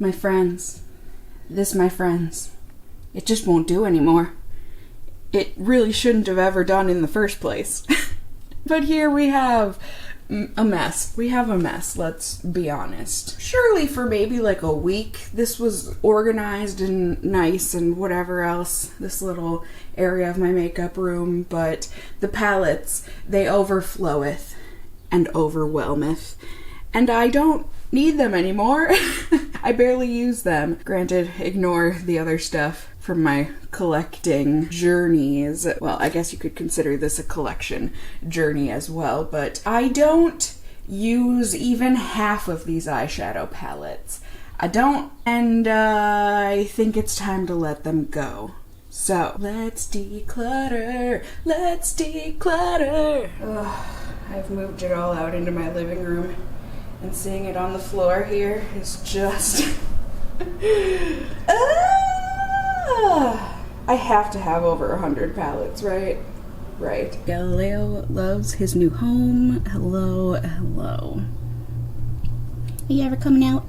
My friends, my friends, it just won't do anymore. It really shouldn't have ever done in the first place. But here we have a mess. We have a mess, let's be honest. Surely for maybe like a week, this was organized and nice and whatever else, this little area of my makeup room, but the palettes, they overfloweth and overwhelmeth. And I don't need them anymore. I barely use them. Granted, ignore the other stuff from my collecting journeys. Well, I guess you could consider this a collection journey as well, but I don't use even half of these eyeshadow palettes. I don't, and I think it's time to let them go. So, let's declutter, let's declutter. Ugh, I've moved it all out into my living room. And seeing it on the floor here is just... I have to have over 100 palettes, right? Right. Galileo loves his new home. Hello, hello. Are you ever coming out?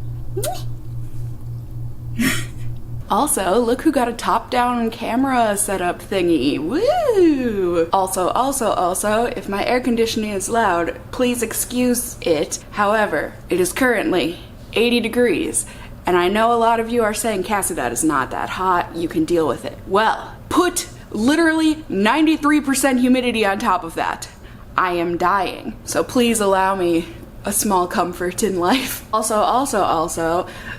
Also, look who got a top-down camera setup thingy. Woo! Also, if my air conditioning is loud, please excuse it. However, it is currently 80 degrees, and I know a lot of you are saying, Cassie, that is not that hot, you can deal with it. Well, put literally 93% humidity on top of that. I am dying. So please allow me a small comfort in life. Also,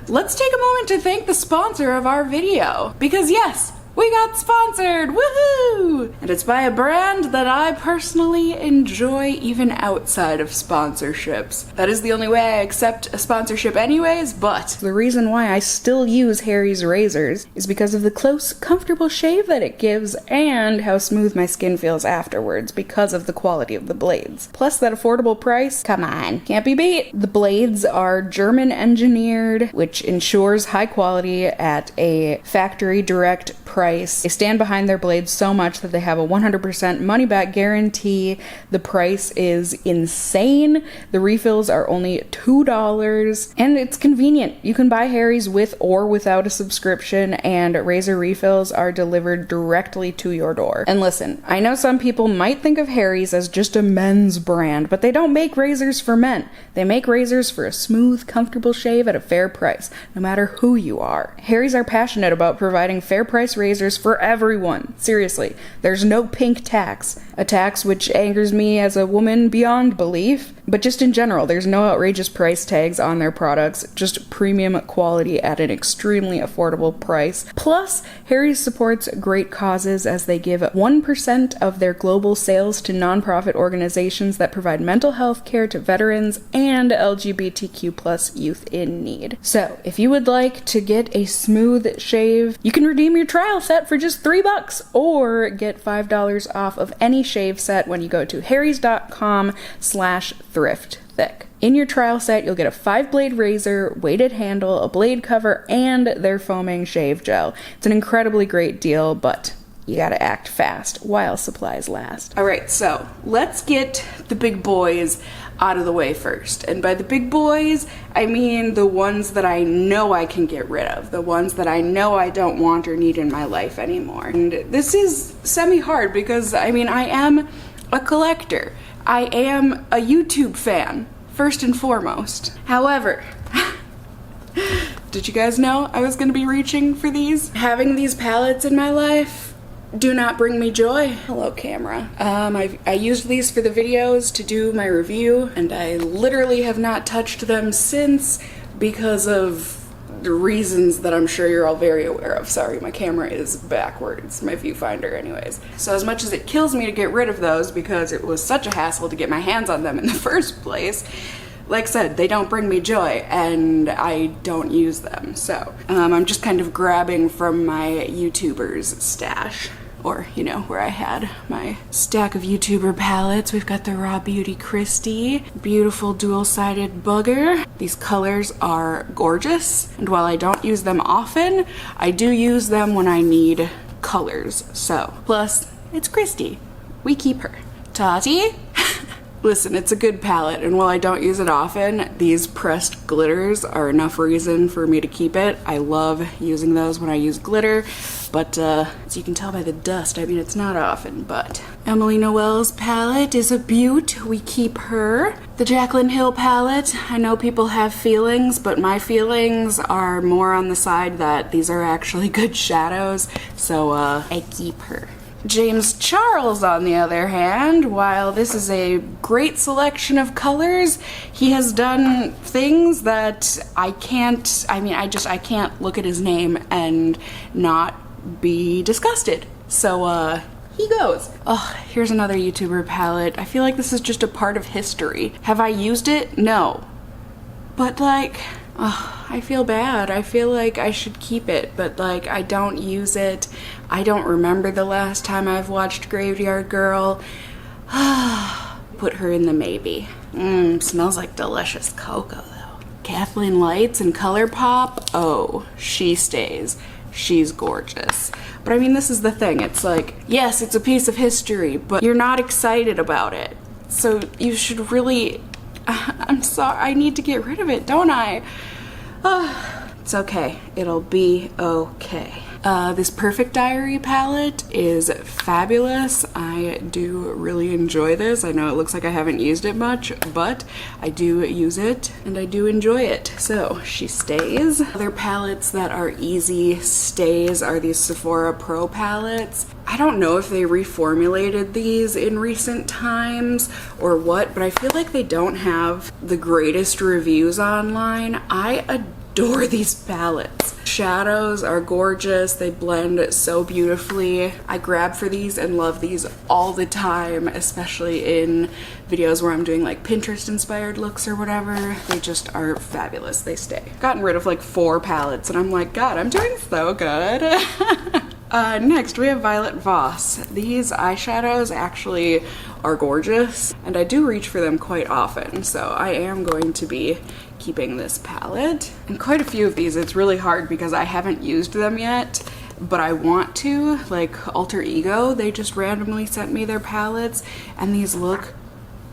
let's take a moment to thank the sponsor of our video. Because yes, we got sponsored, woohoo! And it's by a brand that I personally enjoy even outside of sponsorships. That is the only way I accept a sponsorship anyways, but the reason why I still use Harry's razors is because of the close, comfortable shave that it gives and how smooth my skin feels afterwards because of the quality of the blades. Plus that affordable price, come on, can't be beat. The blades are German engineered, which ensures high quality at a factory direct price. They stand behind their blades so much that they have a 100% money back guarantee. The price is insane. The refills are only $2 and it's convenient. You can buy Harry's with or without a subscription, and razor refills are delivered directly to your door. And listen, I know some people might think of Harry's as just a men's brand, but they don't make razors for men. They make razors for a smooth, comfortable shave at a fair price, no matter who you are. Harry's are passionate about providing fair price razors for everyone. Seriously, there's no pink tax. A tax which angers me as a woman beyond belief. But just in general, there's no outrageous price tags on their products, just premium quality at an extremely affordable price. Plus, Harry's supports great causes as they give 1% of their global sales to nonprofit organizations that provide mental health care to veterans and LGBTQ+ youth in need. So, if you would like to get a smooth shave, you can redeem your trial set for just $3 or get $5 off of any shave set when you go to harrys.com/thrift-thick. In your trial set, you'll get a 5-blade razor, weighted handle, a blade cover, and their foaming shave gel. It's an incredibly great deal, but you gotta act fast while supplies last. Alright, so let's get the big boys out of the way first. And by the big boys, I mean the ones that I know I can get rid of, the ones that I know I don't want or need in my life anymore. And this is semi-hard because, I mean, I am a collector. I am a YouTube fan, first and foremost. However, did you guys know I was gonna be reaching for these? Having these palettes in my life do not bring me joy. Hello, camera. I used these for the videos to do my review, and I literally have not touched them since because of the reasons that I'm sure you're all very aware of. Sorry, my camera is backwards, my viewfinder anyways. So as much as it kills me to get rid of those because it was such a hassle to get my hands on them in the first place, like I said, they don't bring me joy and I don't use them. So I'm just kind of grabbing from my YouTubers stash. Or, you know, where I had my stack of YouTuber palettes. We've got the Raw Beauty Christie, beautiful dual-sided booger. These colors are gorgeous, and while I don't use them often, I do use them when I need colors. So, plus, it's Christie. We keep her. Tati? Listen, it's a good palette, and while I don't use it often, these pressed glitters are enough reason for me to keep it. I love using those when I use glitter, but as you can tell by the dust, I mean, it's not often, but. Emily Noel's palette is a beaut. We keep her. The Jaclyn Hill palette, I know people have feelings, but my feelings are more on the side that these are actually good shadows, so I keep her. James Charles, on the other hand, while this is a great selection of colors, he has done things that I can't look at his name and not be disgusted. So, he goes. Oh, here's another YouTuber palette. I feel like this is just a part of history. Have I used it? No. But like, oh, I feel bad. I feel like I should keep it, but like I don't use it. I don't remember the last time I've watched Graveyard Girl. Put her in the maybe. Smells like delicious cocoa though. Kathleen Lights and ColourPop. Oh, she stays. She's gorgeous. But I mean, this is the thing. It's like, yes, it's a piece of history, but you're not excited about it. So you should really, I'm sorry, I need to get rid of it, don't I? It's okay. It'll be okay. This Perfect Diary palette is fabulous. I do really enjoy this. I know it looks like I haven't used it much, but I do use it and I do enjoy it. So she stays. Other palettes that are easy stays are these Sephora Pro palettes. I don't know if they reformulated these in recent times or what, but I feel like they don't have the greatest reviews online. I adore these palettes. Shadows are gorgeous. They blend so beautifully. I grab for these and love these all the time, especially in videos where I'm doing like Pinterest inspired looks or whatever. They just are fabulous. They stay. Gotten rid of like 4 palettes and I'm like, God, I'm doing so good. Next we have Violet Voss. These eyeshadows actually are gorgeous and I do reach for them quite often, so I am going to be keeping this palette. And quite a few of these, it's really hard because I haven't used them yet, but I want to. Like Alter Ego, they just randomly sent me their palettes and these look,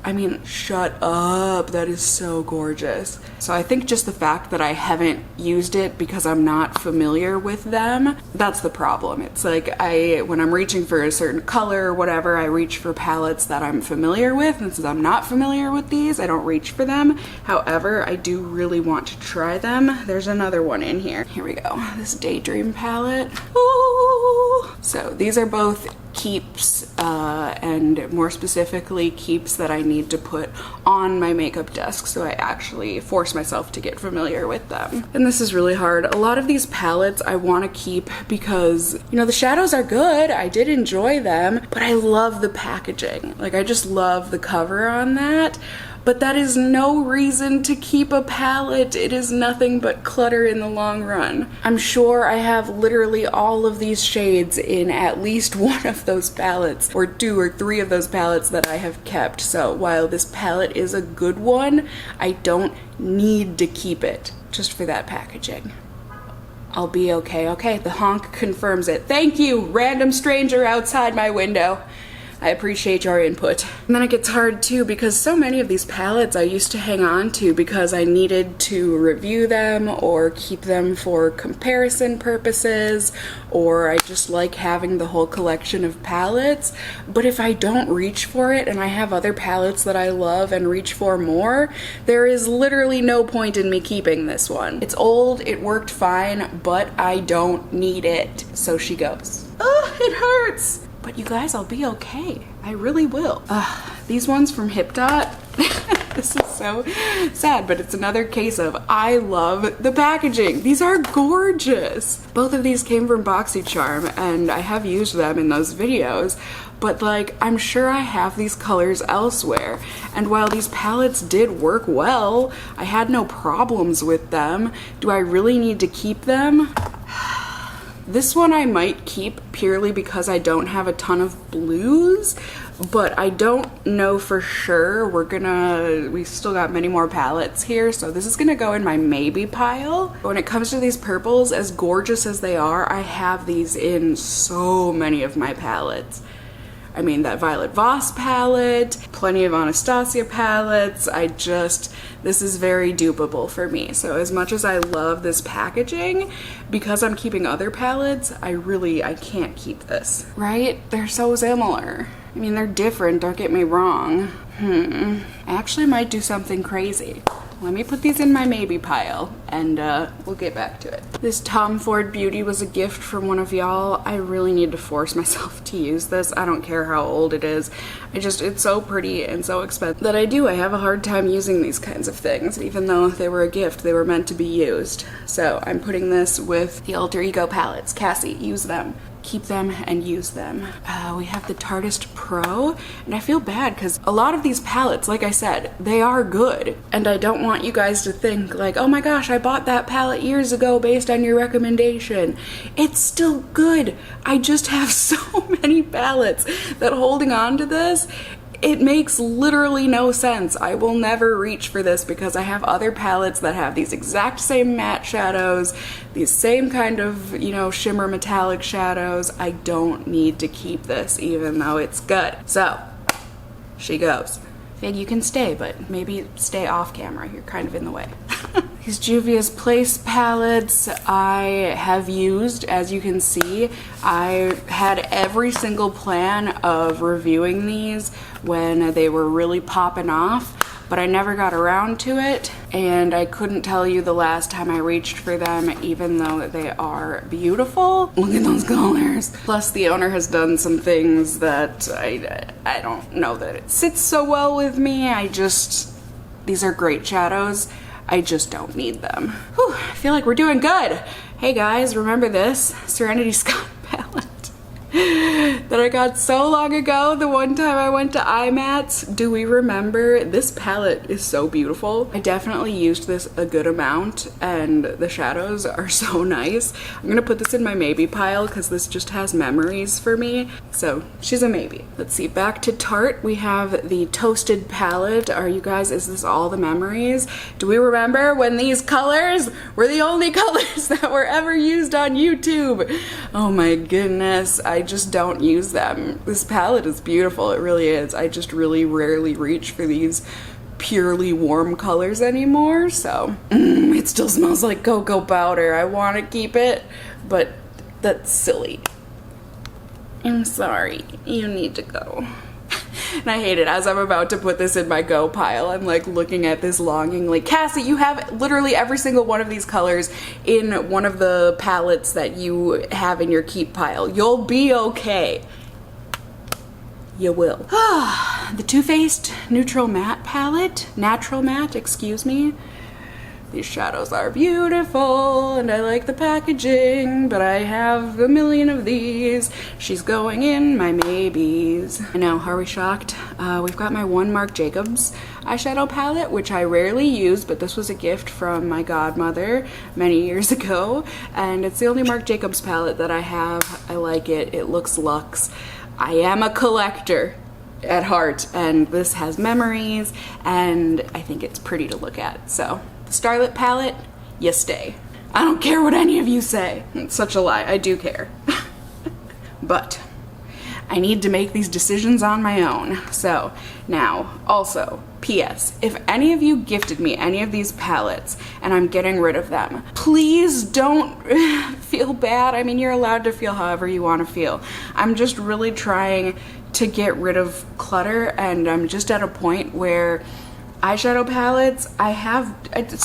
I mean, shut up, that is so gorgeous. So I think just the fact that I haven't used it because I'm not familiar with them, that's the problem. It's like when I'm reaching for a certain color or whatever, I reach for palettes that I'm familiar with, and since I'm not familiar with these, I don't reach for them. However, I do really want to try them. There's another one in here. Here we go, this Daydream palette. Ooh. So these are both keeps, and more specifically keeps that I need to put on my makeup desk, so I actually force myself to get familiar with them. And this is really hard. A lot of these palettes I want to keep because, you know, the shadows are good, I did enjoy them, but I love the packaging. Like, I just love the cover on that. But that is no reason to keep a palette. It is nothing but clutter in the long run. I'm sure I have literally all of these shades in at least one of those palettes, or 2 or 3 of those palettes that I have kept. So while this palette is a good one, I don't need to keep it just for that packaging. I'll be okay. Okay, the honk confirms it. Thank you, random stranger outside my window. I appreciate your input. And then it gets hard too because so many of these palettes I used to hang on to because I needed to review them or keep them for comparison purposes, or I just like having the whole collection of palettes. But if I don't reach for it and I have other palettes that I love and reach for more, there is literally no point in me keeping this one. It's old, it worked fine, but I don't need it. So she goes. Oh, it hurts. But you guys, I'll be okay. I really will. These ones from Hip Dot, this is so sad, but it's another case of I love the packaging. These are gorgeous. Both of these came from BoxyCharm and I have used them in those videos, but like, I'm sure I have these colors elsewhere. And while these palettes did work well, I had no problems with them. Do I really need to keep them? This one I might keep purely because I don't have a ton of blues, but I don't know for sure. We still got many more palettes here, so this is gonna go in my maybe pile. When it comes to these purples, as gorgeous as they are, I have these in so many of my palettes. I mean, that Violet Voss palette, plenty of Anastasia palettes. This is very dupable for me. So as much as I love this packaging, because I'm keeping other palettes, I can't keep this, right? They're so similar. I mean, they're different, don't get me wrong. I actually might do something crazy. Let me put these in my maybe pile and we'll get back to it. This Tom Ford Beauty was a gift from one of y'all. I really need to force myself to use this. I don't care how old it is. It's so pretty and so expensive that I have a hard time using these kinds of things. Even though they were a gift, they were meant to be used. So I'm putting this with the Alter Ego palettes. Cassie, use them. Keep them and use them. We have the Tartist Pro, and I feel bad because a lot of these palettes, like I said, they are good, and I don't want you guys to think like, oh my gosh, I bought that palette years ago based on your recommendation. It's still good. I just have so many palettes that holding on to this, it makes literally no sense. I will never reach for this because I have other palettes that have these exact same matte shadows, these same kind of, you know, shimmer metallic shadows. I don't need to keep this even though it's good. So, she goes. Fig, you can stay, but maybe stay off camera. You're kind of in the way. These Juvia's Place palettes I have used, as you can see. I had every single plan of reviewing these when they were really popping off, but I never got around to it, and I couldn't tell you the last time I reached for them, even though they are beautiful. Look at those colors. Plus, the owner has done some things that I don't know that it sits so well with me. These are great shadows. I just don't need them. Whew, I feel like we're doing good. Hey guys, remember this Serenity Scott palette that I got so long ago, the one time I went to IMATS? Do we remember? This palette is so beautiful. I definitely used this a good amount, and the shadows are so nice. I'm gonna put this in my maybe pile because this just has memories for me. So she's a maybe. Let's see, back to Tarte. We have the Toasted palette. Is this all the memories? Do we remember when these colors were the only colors that were ever used on YouTube? Oh my goodness, I just don't use them. This palette is beautiful, it really is. I just really rarely reach for these purely warm colors anymore, so it still smells like cocoa powder. I want to keep it, but that's silly. I'm sorry, you need to go. And I hate it. As I'm about to put this in my go pile, I'm like looking at this longingly. Cassie, you have literally every single one of these colors in one of the palettes that you have in your keep pile. You'll be okay. You will. The Too Faced Natural Matte, excuse me. These shadows are beautiful, and I like the packaging, but I have a million of these. She's going in my maybes. I know, are we shocked? We've got my one Marc Jacobs eyeshadow palette, which I rarely use, but this was a gift from my godmother many years ago, and it's the only Marc Jacobs palette that I have. I like it. It looks luxe. I am a collector at heart, and this has memories, and I think it's pretty to look at, so. The Starlit palette, you stay. I don't care what any of you say. It's such a lie, I do care. But I need to make these decisions on my own. So now, also, P.S. If any of you gifted me any of these palettes and I'm getting rid of them, please don't feel bad. I mean, you're allowed to feel however you want to feel. I'm just really trying to get rid of clutter, and I'm just at a point where eyeshadow palettes,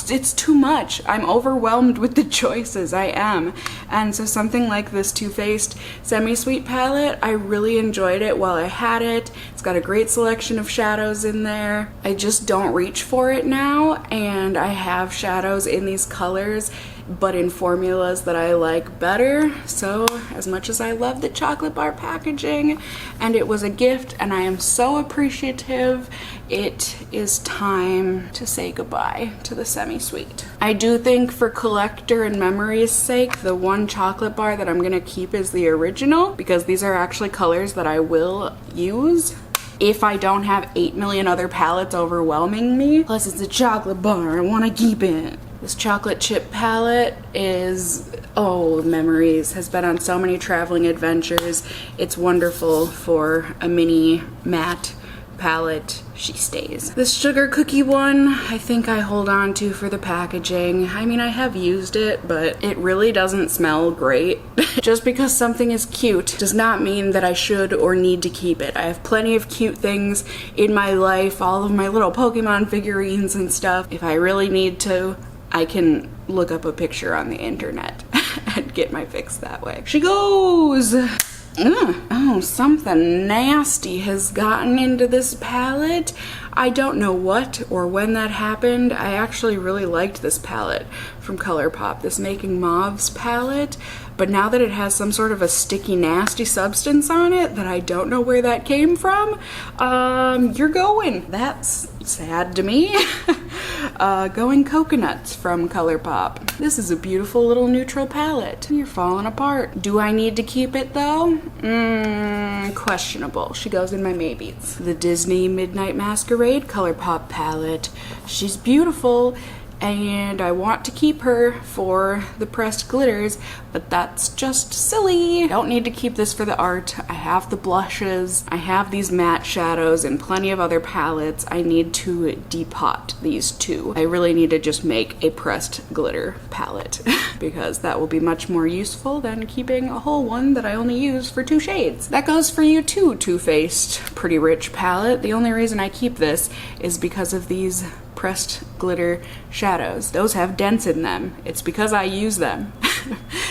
it's too much. I'm overwhelmed with the choices, I am. And so something like this Too Faced Semi-Sweet palette, I really enjoyed it while I had it. It's got a great selection of shadows in there. I just don't reach for it now, and I have shadows in these colors, but in formulas that I like better. So as much as I love the chocolate bar packaging, and it was a gift and I am so appreciative, it is time to say goodbye to the semi-sweet. I do think for collector and memory's sake, the one chocolate bar that I'm gonna keep is the original, because these are actually colors that I will use if I don't have 8 million other palettes overwhelming me. Plus it's a chocolate bar, I wanna keep it. This chocolate chip palette is, oh, memories, has been on so many traveling adventures. It's wonderful for a mini matte palette. She stays. This sugar cookie one, I think I hold on to for the packaging. I mean, I have used it, but it really doesn't smell great. Just because something is cute does not mean that I should or need to keep it. I have plenty of cute things in my life, all of my little Pokemon figurines and stuff. If I really need to, I can look up a picture on the internet and get my fix that way. She goes! Oh, something nasty has gotten into this palette. I don't know what or when that happened. I actually really liked this palette from ColourPop, this Making Mauves palette, but now that it has some sort of a sticky, nasty substance on it that I don't know where that came from, you're going. That's sad to me. Going Coconuts from ColourPop. This is a beautiful little neutral palette. You're falling apart. Do I need to keep it though? Questionable. She goes in my maybes. The Disney Midnight Masquerade ColourPop palette. She's beautiful, and I want to keep her for the pressed glitters, but that's just silly. I don't need to keep this for the art. I have the blushes, I have these matte shadows and plenty of other palettes. I need to depot these two. I really need to just make a pressed glitter palette because that will be much more useful than keeping a whole one that I only use for 2 shades. That goes for you too, Too Faced Pretty Rich palette. The only reason I keep this is because of these pressed glitter shadows. Those have dents in them. It's because I use them.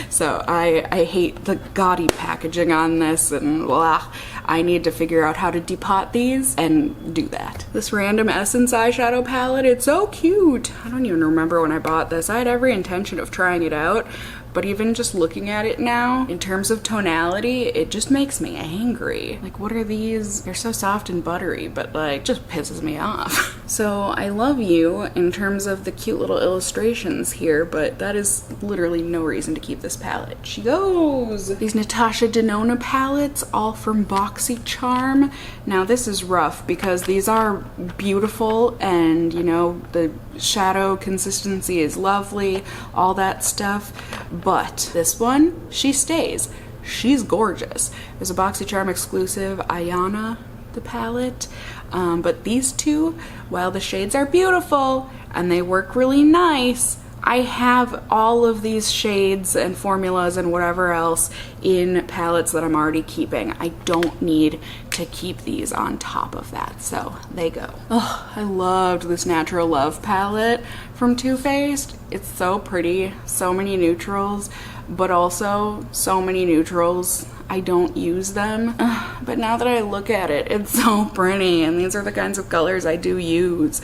So I hate the gaudy packaging on this, and blah. I need to figure out how to depot these and do that. This Random Essence eyeshadow palette, it's so cute. I don't even remember when I bought this. I had every intention of trying it out, but even just looking at it now, in terms of tonality, it just makes me angry. Like, what are these? They're so soft and buttery, but like, just pisses me off. So I love you in terms of the cute little illustrations here, but that is literally no reason to keep this palette. She goes! These Natasha Denona palettes, all from BoxyCharm. Now this is rough because these are beautiful and, you know, the shadow consistency is lovely, all that stuff, but this one, she stays. She's gorgeous. There's a BoxyCharm exclusive, Ayana, the palette, but these two, while the shades are beautiful and they work really nice, I have all of these shades and formulas and whatever else in palettes that I'm already keeping. I don't need to keep these on top of that, so they go. Oh, I loved this Natural Love palette from Too Faced. It's so pretty, so many neutrals, but also so many neutrals I don't use them. But now that I look at it, it's so pretty, and these are the kinds of colors I do use.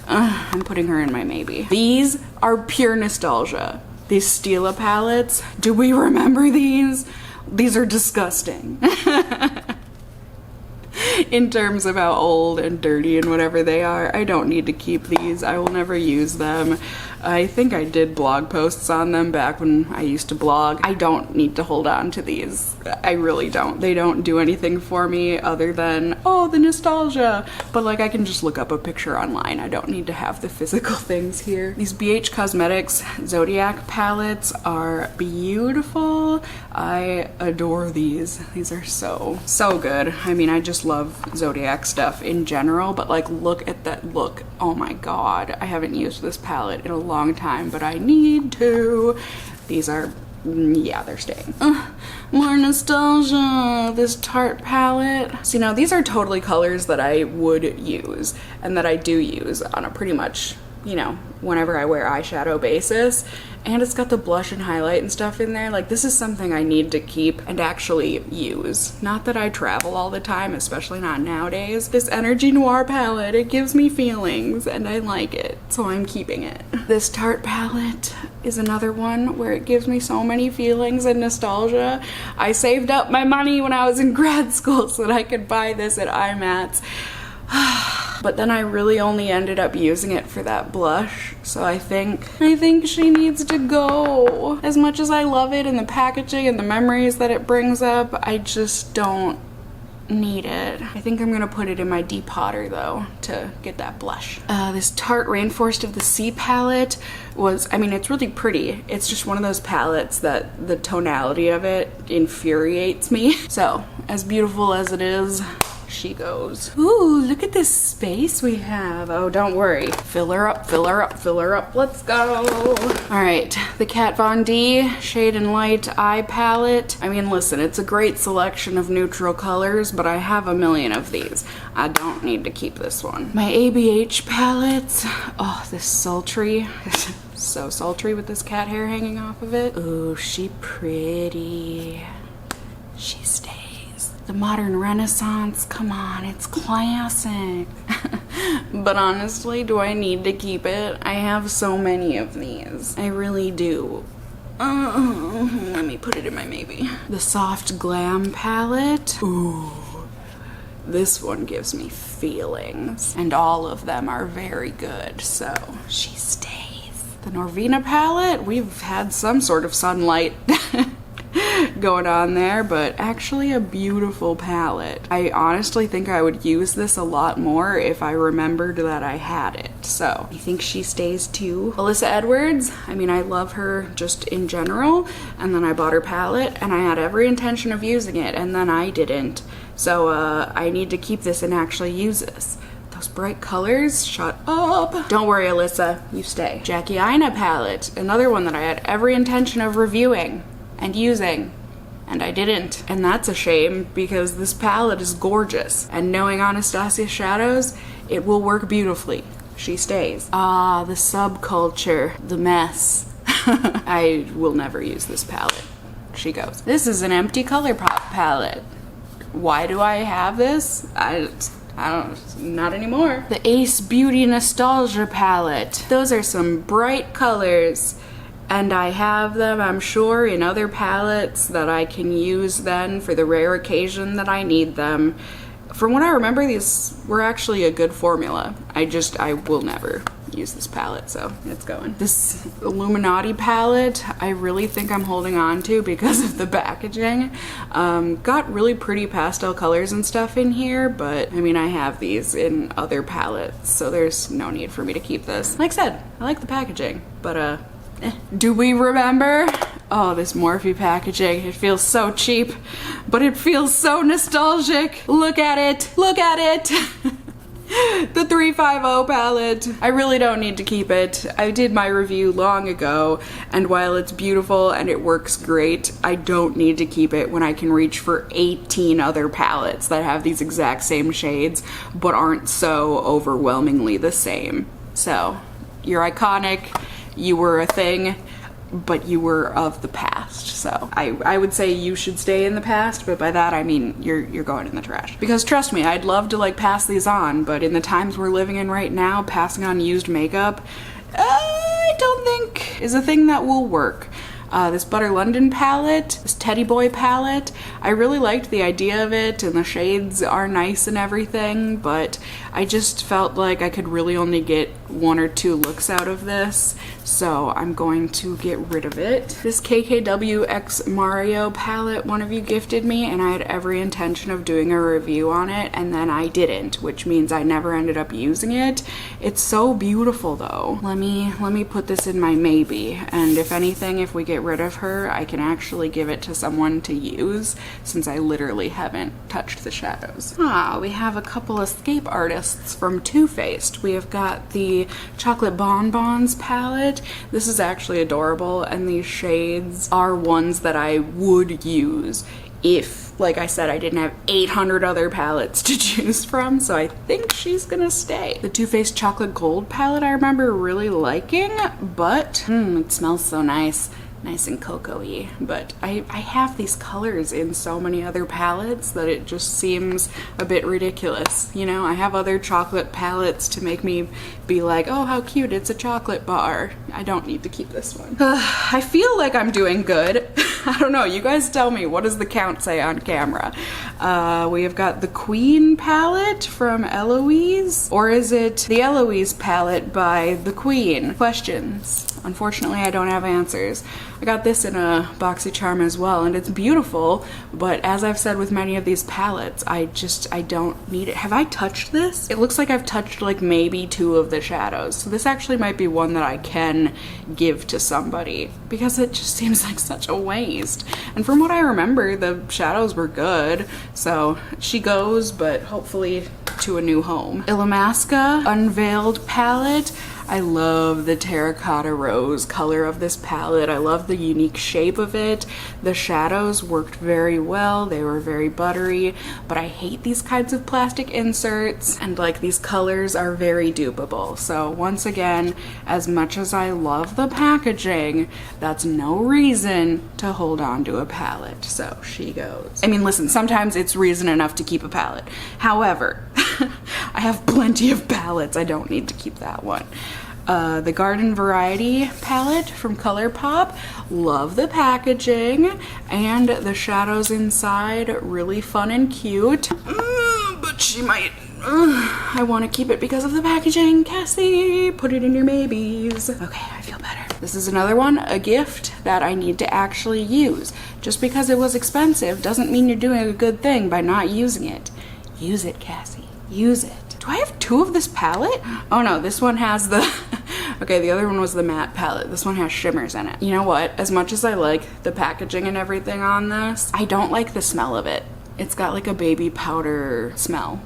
I'm putting her in my maybe. These are pure nostalgia. These Stila palettes, do we remember these? These are disgusting. In terms of how old and dirty and whatever they are, I don't need to keep these. I will never use them. I think I did blog posts on them back when I used to blog. I don't need to hold on to these. I really don't. They don't do anything for me other than, oh, the nostalgia. But like, I can just look up a picture online. I don't need to have the physical things here. These BH Cosmetics Zodiac palettes are beautiful. I adore these. These are so good. I mean, I just love Zodiac stuff in general, but like, look at that look. Oh my god. I haven't used this palette in a long time, but I need to. These are, yeah, they're staying. More nostalgia. This Tarte palette. See, now these are totally colors that I would use and that I do use on a pretty much, you know, whenever I wear eyeshadow basis. And it's got the blush and highlight and stuff in there. Like, this is something I need to keep and actually use. Not that I travel all the time, especially not nowadays. This Energy Noir palette, it gives me feelings and I like it, so I'm keeping it. This Tarte palette is another one where it gives me so many feelings and nostalgia. I saved up my money when I was in grad school so that I could buy this at IMATS. But then I really only ended up using it for that blush, so I think she needs to go. As much as I love it and the packaging and the memories that it brings up, I just don't need it. I think I'm gonna put it in my depotter though to get that blush. This Tarte Rainforest of the Sea palette was, I mean, it's really pretty. It's just one of those palettes that the tonality of it infuriates me. So, as beautiful as it is, she goes. Ooh, look at this space we have. Oh, don't worry. Fill her up, fill her up, fill her up. Let's go. All right, the Kat Von D Shade and Light Eye Palette. I mean, listen, it's a great selection of neutral colors, but I have a million of these. I don't need to keep this one. My ABH palettes. Oh, this sultry. So sultry with this cat hair hanging off of it. Ooh, she pretty. She stays. The Modern Renaissance, come on, it's classic. But honestly, do I need to keep it? I have so many of these. I really do. Let me put it in my maybe. The Soft Glam palette. Ooh, this one gives me feelings. And all of them are very good, so she stays. The Norvina palette, we've had some sort of sunlight going on there, but actually a beautiful palette. I honestly think I would use this a lot more if I remembered that I had it. So I think she stays too. Alyssa Edwards, I mean, I love her just in general, and then I bought her palette and I had every intention of using it, and then I didn't. So I need to keep this and actually use this. Those bright colors, shut up. Don't worry, Alyssa, you stay. Jackie Aina palette, another one that I had every intention of reviewing and using, and I didn't. And that's a shame because this palette is gorgeous, and knowing Anastasia shadows, it will work beautifully. She stays. Ah, the Subculture, the mess. I will never use this palette. She goes. This is an empty ColourPop palette. Why do I have this? I don't, not anymore. The Ace Beauty Nostalgia palette. Those are some bright colors. And I have them, I'm sure, in other palettes that I can use then for the rare occasion that I need them. From what I remember, these were actually a good formula. I will never use this palette, so it's going. This Illuminati palette, I really think I'm holding on to because of the packaging. Got really pretty pastel colors and stuff in here, but I mean, I have these in other palettes, so there's no need for me to keep this. Like I said, I like the packaging, but do we remember? Oh, this Morphe packaging. It feels so cheap, but it feels so nostalgic. Look at it. Look at it. The 350 palette. I really don't need to keep it. I did my review long ago, and while it's beautiful and it works great, I don't need to keep it when I can reach for 18 other palettes that have these exact same shades, but aren't so overwhelmingly the same. So, you're iconic. You were a thing, but you were of the past. So I would say you should stay in the past, but by that I mean you're going in the trash. Because trust me, I'd love to like pass these on, but in the times we're living in right now, passing on used makeup, I don't think is a thing that will work. This Butter London palette, this Teddy Boy palette, I really liked the idea of it and the shades are nice and everything, but I just felt like I could really only get 1 or 2 looks out of this, so I'm going to get rid of it. This KKW X Mario palette one of you gifted me, and I had every intention of doing a review on it, and then I didn't, which means I never ended up using it. It's so beautiful though. Let me put this in my maybe, and if anything, if we get rid of her, I can actually give it to someone to use, since I literally haven't touched the shadows. We have a couple escape artists from Too Faced. We have got the Chocolate Bonbons palette. This is actually adorable, and these shades are ones that I would use if, like I said, I didn't have 800 other palettes to choose from, so I think she's gonna stay. The Too Faced Chocolate Gold palette I remember really liking, but it smells so nice. Nice and cocoa-y, but I have these colors in so many other palettes that it just seems a bit ridiculous. You know, I have other chocolate palettes to make me be like, oh, how cute, it's a chocolate bar. I don't need to keep this one. I feel like I'm doing good. I don't know, you guys tell me, what does the count say on camera? We have got the Queen palette from Eloise, or is it the Eloise palette by the Queen? Questions. Unfortunately, I don't have answers. I got this in a BoxyCharm as well, and it's beautiful, but as I've said with many of these palettes, I don't need it. Have I touched this? It looks like I've touched like maybe 2 of the shadows, so this actually might be one that I can give to somebody, because it just seems like such a waste. And from what I remember, the shadows were good, so she goes, but hopefully to a new home. Illamasqua Unveiled palette. I love the terracotta rose color of this palette. I love the unique shape of it. The shadows worked very well. They were very buttery, but I hate these kinds of plastic inserts, and like these colors are very dupable. So once again, as much as I love the packaging, that's no reason to hold on to a palette. So she goes. I mean, listen, sometimes it's reason enough to keep a palette. However, I have plenty of palettes. I don't need to keep that one. The Garden Variety palette from ColourPop. Love the packaging and the shadows inside. Really fun and cute. But she might... I want to keep it because of the packaging. Cassie, put it in your maybes. Okay, I feel better. This is another one, a gift that I need to actually use. Just because it was expensive doesn't mean you're doing a good thing by not using it. Use it, Cassie. Use it. Do I have 2 of this palette? Oh no, this one has the... Okay, the other one was the matte palette. This one has shimmers in it. You know what? As much as I like the packaging and everything on this, I don't like the smell of it. It's got like a baby powder smell.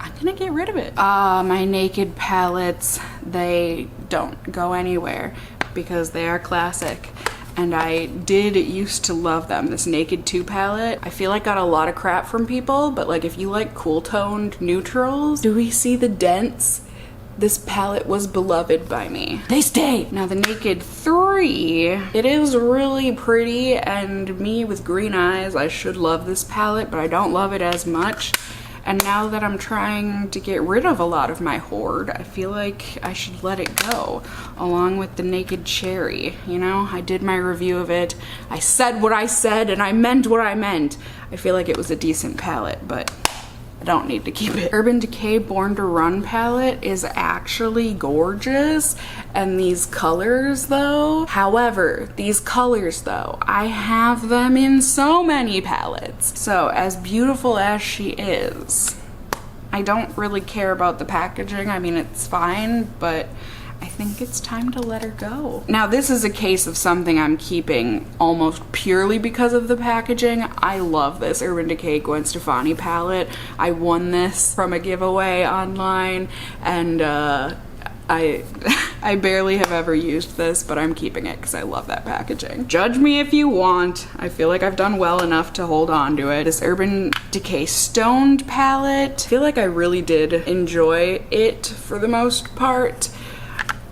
I'm gonna get rid of it. My Naked palettes, they don't go anywhere because they are classic. And I did used to love them. This Naked 2 palette, I feel like got a lot of crap from people, but like if you like cool toned neutrals, do we see the dents? This palette was beloved by me. They stay! Now the Naked 3, it is really pretty, and me with green eyes, I should love this palette, but I don't love it as much. And now that I'm trying to get rid of a lot of my hoard, I feel like I should let it go, along with the Naked Cherry. You know, I did my review of it. I said what I said, and I meant what I meant. I feel like it was a decent palette, but I don't need to keep it. Urban Decay Born to Run palette is actually gorgeous, and these colors though, however, these colors though, I have them in so many palettes. So as beautiful as she is, I don't really care about the packaging. I mean, it's fine, but I think it's time to let her go. Now this is a case of something I'm keeping almost purely because of the packaging. I love this Urban Decay Gwen Stefani palette. I won this from a giveaway online, and I barely have ever used this, but I'm keeping it because I love that packaging. Judge me if you want. I feel like I've done well enough to hold on to it. This Urban Decay Stoned palette, I feel like I really did enjoy it for the most part.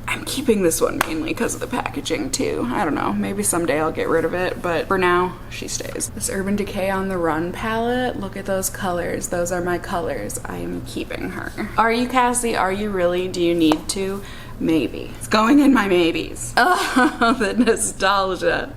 I'm keeping this one mainly because of the packaging too. I don't know, maybe someday I'll get rid of it, but for now, she stays. This Urban Decay On the Run palette, look at those colors. Those are my colors. I'm keeping her. Are you, Cassie? Are you really? Do you need to? Maybe. It's going in my maybes. Oh, the nostalgia.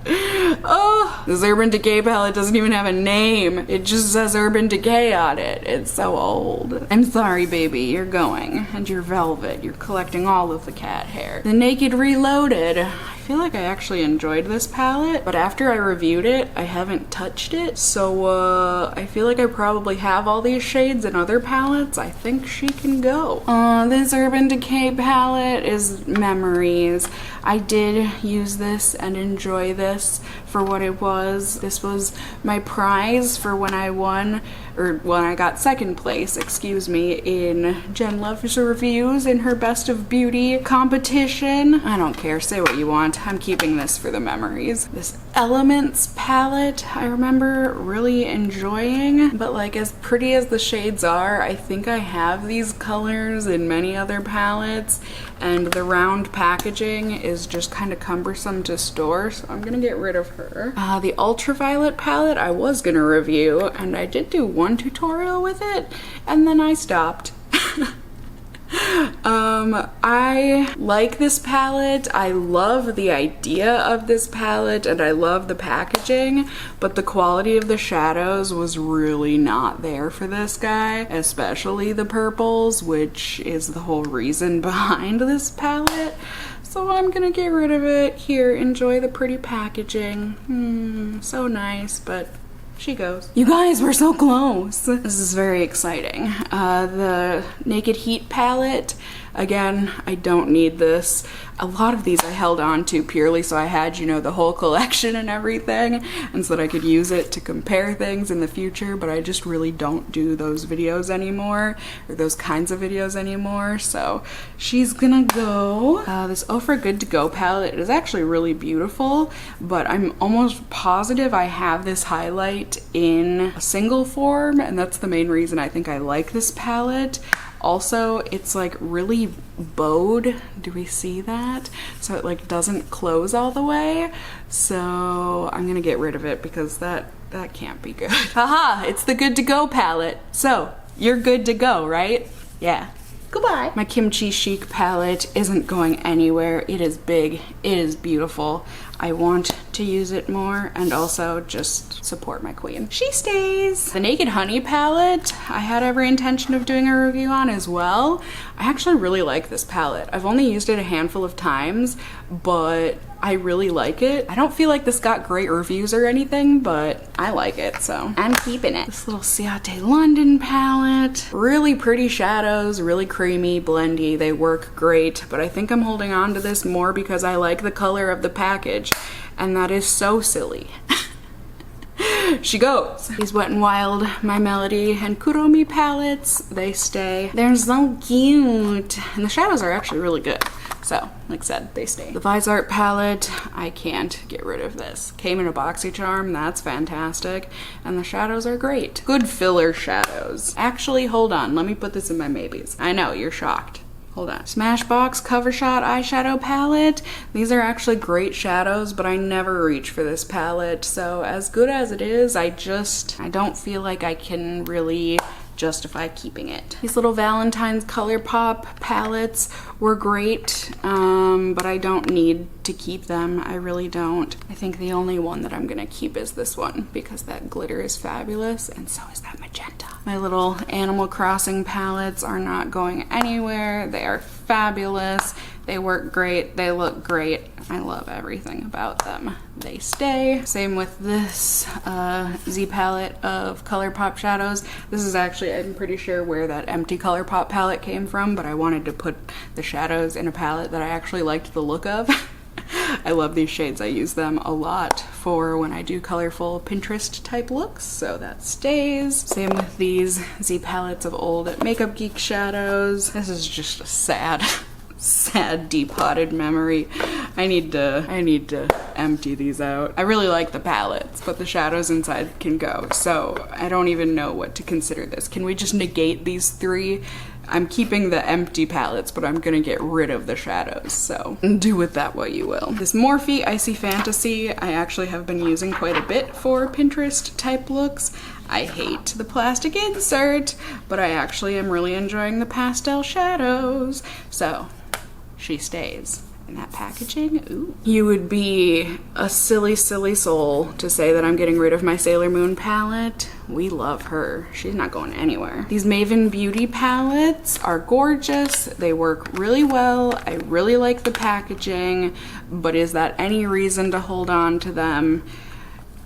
Oh, this Urban Decay palette doesn't even have a name. It just says Urban Decay on it. It's so old. I'm sorry, baby, you're going. And you're velvet. You're collecting all of the cat hair. The Naked Reloaded. I feel like I actually enjoyed this palette, but after I reviewed it, I haven't touched it, so I feel like I probably have all these shades in other palettes. I think she can go. This Urban Decay palette is Memories. I did use this and enjoy this for what it was. This was my prize for when I won, or when I got second place, excuse me, in Jen Love's reviews in her Best of Beauty competition. I don't care, say what you want. I'm keeping this for the memories. This Elements palette, I remember really enjoying, but like as pretty as the shades are, I think I have these colors in many other palettes, and the round packaging is just kind of cumbersome to store, so I'm gonna get rid of her. The Ultraviolet palette I was gonna review, and I did do one tutorial with it, and then I stopped. I like this palette. I love the idea of this palette, and I love the packaging, but the quality of the shadows was really not there for this guy, especially the purples, which is the whole reason behind this palette. So I'm gonna get rid of it. Here, enjoy the pretty packaging. So nice, but she goes. You guys, we're so close. This is very exciting. The Naked Heat palette. Again, I don't need this. A lot of these I held on to purely so I had, you know, the whole collection and everything, and so that I could use it to compare things in the future, but I just really don't do those videos anymore, or those kinds of videos anymore, so she's gonna go. This Ofra Good To Go palette is actually really beautiful, but I'm almost positive I have this highlight in a single form, and that's the main reason I think I like this palette. Also, it's like really bowed. Do we see that? So it like doesn't close all the way. So I'm gonna get rid of it because that can't be good. Haha, it's the Good To Go palette. So you're good to go, right? Yeah. Goodbye. My Kimchi Chic palette isn't going anywhere. It is big, it is beautiful. I want to use it more and also just support my queen. She stays. The Naked Honey palette, I had every intention of doing a review on as well. I actually really like this palette. I've only used it a handful of times, but I really like it. I don't feel like this got great reviews or anything, but I like it, so I'm keeping it. This little Ciate London palette. Really pretty shadows, really creamy, blendy. They work great, but I think I'm holding on to this more because I like the color of the package, and that is so silly. She goes. These Wet n Wild, My Melody, and Kuromi palettes, they stay. They're so cute. And the shadows are actually really good. So, like I said, they stay. The Vise Art palette, I can't get rid of this. Came in a BoxyCharm, that's fantastic. And the shadows are great. Good filler shadows. Actually, hold on, let me put this in my maybes. I know, you're shocked. Hold on. Smashbox Cover Shot Eyeshadow Palette. These are actually great shadows, but I never reach for this palette. So as good as it is, I don't feel like I can really justify keeping it. These little Valentine's ColourPop palettes were great, but I don't need to keep them. I really don't. I think the only one that I'm gonna keep is this one because that glitter is fabulous and so is that magenta. My little Animal Crossing palettes are not going anywhere. They are fabulous. They work great. They look great. I love everything about them. They stay. Same with this Z palette of ColourPop shadows. This is actually, I'm pretty sure where that empty ColourPop palette came from, but I wanted to put the shadows in a palette that I actually liked the look of. I love these shades. I use them a lot for when I do colorful Pinterest type looks, so that stays. Same with these Z palettes of old Makeup Geek shadows. This is just a sad depotted memory. I need to empty these out. I really like the palettes, but the shadows inside can go, so I don't even know what to consider this. Can we just negate these three? I'm keeping the empty palettes, but I'm gonna get rid of the shadows, so do with that what you will. This Morphe Icy Fantasy, I actually have been using quite a bit for Pinterest type looks. I hate the plastic insert, but I actually am really enjoying the pastel shadows, so she stays. And that packaging, ooh. You would be a silly, silly soul to say that I'm getting rid of my Sailor Moon palette. We love her. She's not going anywhere. These Maven Beauty palettes are gorgeous. They work really well. I really like the packaging, but is that any reason to hold on to them?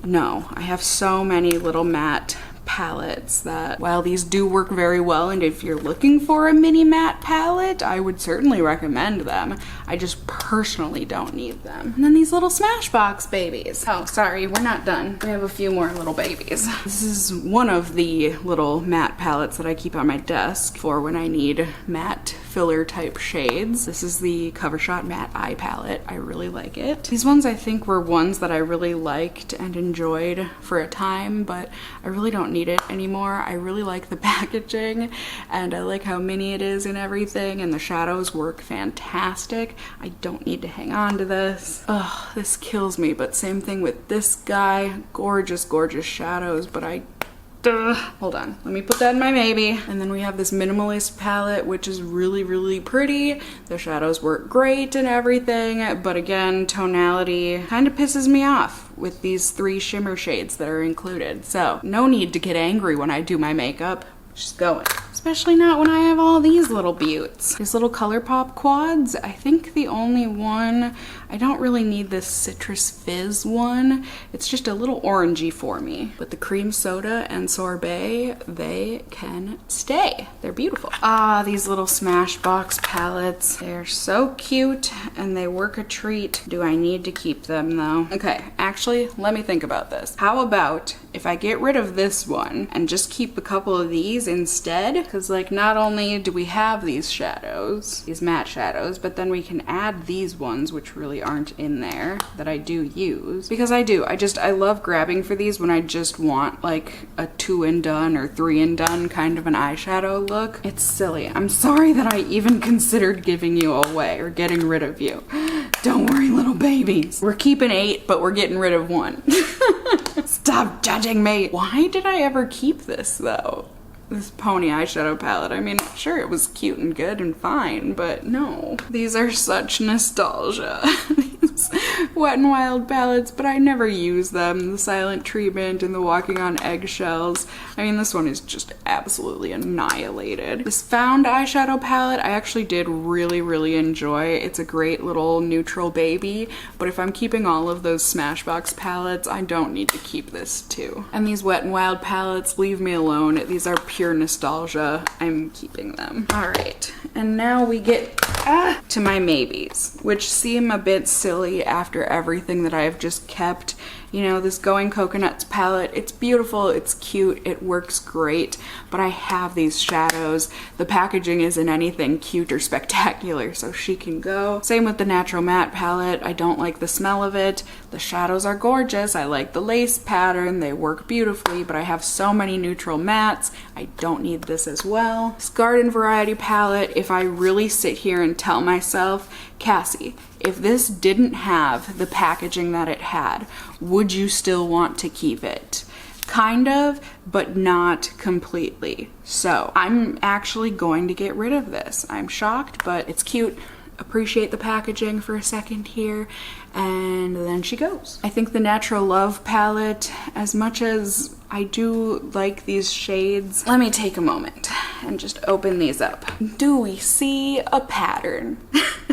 No. I have so many little matte palettes that while these do work very well, and if you're looking for a mini matte palette, I would certainly recommend them. I just personally don't need them. And then these little Smashbox babies. Oh, sorry, we're not done. We have a few more little babies. This is one of the little matte palettes that I keep on my desk for when I need matte filler type shades. This is the Cover Shot Matte Eye Palette. I really like it. These ones I think were ones that I really liked and enjoyed for a time, but I really don't need it anymore. I really like the packaging and I like how mini it is and everything, and the shadows work fantastic. I don't need to hang on to this. Ugh, this kills me, but same thing with this guy. Gorgeous, gorgeous shadows, but hold on, let me put that in my maybe. And then we have this Minimalist palette, which is really, really pretty. The shadows work great and everything, but again, tonality kind of pisses me off with these 3 shimmer shades that are included. So no need to get angry when I do my makeup. Just going. Especially not when I have all these little buttes. These little ColourPop quads. I think the only one, I don't really need this Citrus Fizz one. It's just a little orangey for me. But the cream soda and sorbet, they can stay. They're beautiful. Ah, these little Smashbox palettes. They're so cute and they work a treat. Do I need to keep them though? Okay, actually, let me think about this. How about if I get rid of this one and just keep a couple of these instead? Because like not only do we have these shadows, these matte shadows, but then we can add these ones which really aren't in there that I do use. Because I do, I love grabbing for these when I just want like a 2 and done or 3 and done kind of an eyeshadow look. It's silly. I'm sorry that I even considered giving you away or getting rid of you. Don't worry, little babies. We're keeping 8, but we're getting rid of 1. Stop judging me. Why did I ever keep this though? This pony eyeshadow palette. I mean, sure, it was cute and good and fine, but no. These are such nostalgia. These Wet n Wild palettes, but I never use them. The Silent Treatment and the Walking on Eggshells. I mean, this one is just absolutely annihilated. This Found eyeshadow palette, I actually did really enjoy. It's a great little neutral baby, but if I'm keeping all of those Smashbox palettes, I don't need to keep this too. And these Wet n Wild palettes, leave me alone. These are pure nostalgia. I'm keeping them. All right, and now we get to my maybes, which seem a bit silly after everything that I've just kept. You know, this Going Coconuts palette, it's beautiful, it's cute, it works great, but I have these shadows. The packaging isn't anything cute or spectacular, so she can go. Same with the Natural Matte palette. I don't like the smell of it. The shadows are gorgeous. I like the lace pattern. They work beautifully, but I have so many neutral mattes. I don't need this as well. This Garden Variety palette, if I really sit here and tell myself, Cassie, if this didn't have the packaging that it had, would you still want to keep it? Kind of, but not completely. So I'm actually going to get rid of this. I'm shocked, but it's cute. Appreciate the packaging for a second here, and then she goes. I think the Natural Love palette, as much as I do like these shades, let me take a moment and just open these up. Do we see a pattern?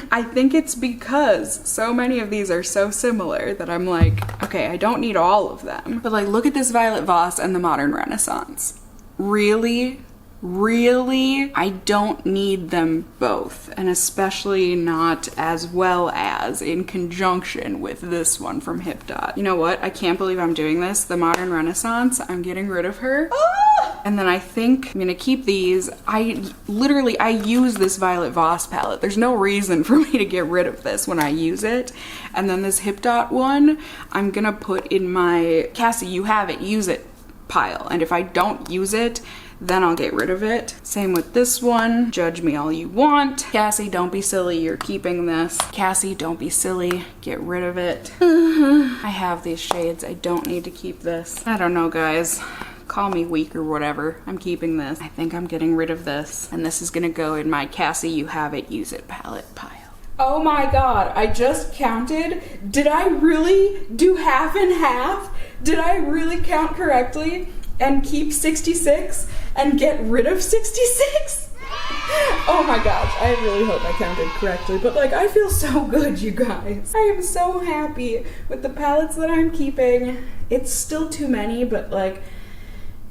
I think it's because so many of these are so similar that I'm like, okay, I don't need all of them. But like, look at this Violet Voss and the Modern Renaissance. Really? Really? I don't need them both, and especially not as well as in conjunction with this one from Hip Dot. You know what? I can't believe I'm doing this. The Modern Renaissance, I'm getting rid of her. And then I think I'm gonna keep these. I use this Violet Voss palette. There's no reason for me to get rid of this when I use it. And then this Hip Dot one, I'm gonna put in my Cassie, you have it, use it pile. And if I don't use it, then I'll get rid of it. Same with this one. Judge me all you want. Cassie, don't be silly, you're keeping this. Cassie, don't be silly, get rid of it. I have these shades, I don't need to keep this. I don't know, guys. Call me weak or whatever. I'm keeping this. I think I'm getting rid of this. And this is gonna go in my Cassie, you have it, use it palette pile. Oh my god, I just counted. Did I really do half and half? Did I really count correctly and keep 66 and get rid of 66? Oh my gosh, I really hope I counted correctly, but like, I feel so good, you guys. I am so happy with the palettes that I'm keeping. It's still too many, but like,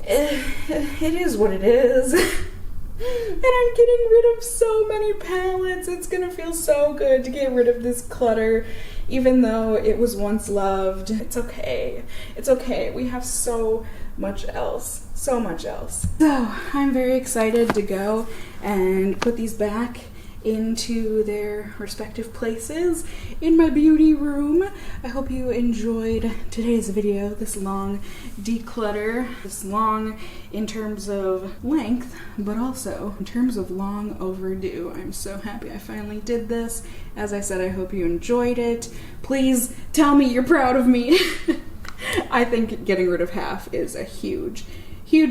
it is what it is. And I'm getting rid of so many palettes. It's gonna feel so good to get rid of this clutter, even though it was once loved. It's okay. It's okay. We have so much else. So much else. So I'm very excited to go and put these back into their respective places in my beauty room. I hope you enjoyed today's video, this long declutter, this long in terms of length, but also in terms of long overdue. I'm so happy I finally did this. As I said, I hope you enjoyed it. Please tell me you're proud of me. I think getting rid of half is a huge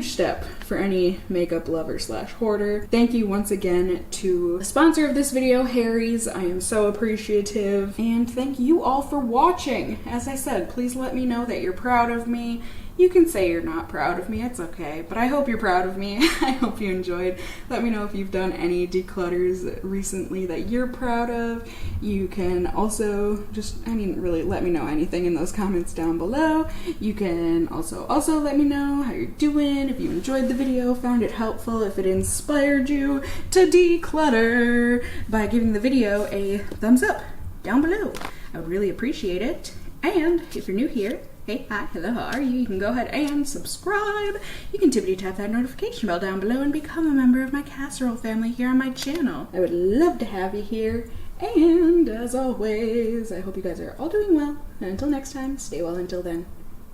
step for any makeup lover slash hoarder. Thank you once again to the sponsor of this video, Harry's. I am so appreciative. And thank you all for watching. As I said, please let me know that you're proud of me. You can say you're not proud of me, it's okay, but I hope you're proud of me. I hope you enjoyed. Let me know if you've done any declutters recently that you're proud of. You can also really let me know anything in those comments down below. You can also let me know how you're doing, if you enjoyed the video, found it helpful, if it inspired you to declutter by giving the video a thumbs up down below. I would really appreciate it. And if you're new here, hey, hi, hello, how are you? You can go ahead and subscribe. You can tippity tap that notification bell down below and become a member of my casserole family here on my channel. I would love to have you here. And as always, I hope you guys are all doing well. And until next time, stay well until then.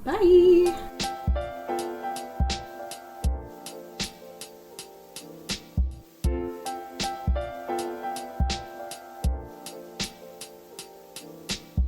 Bye!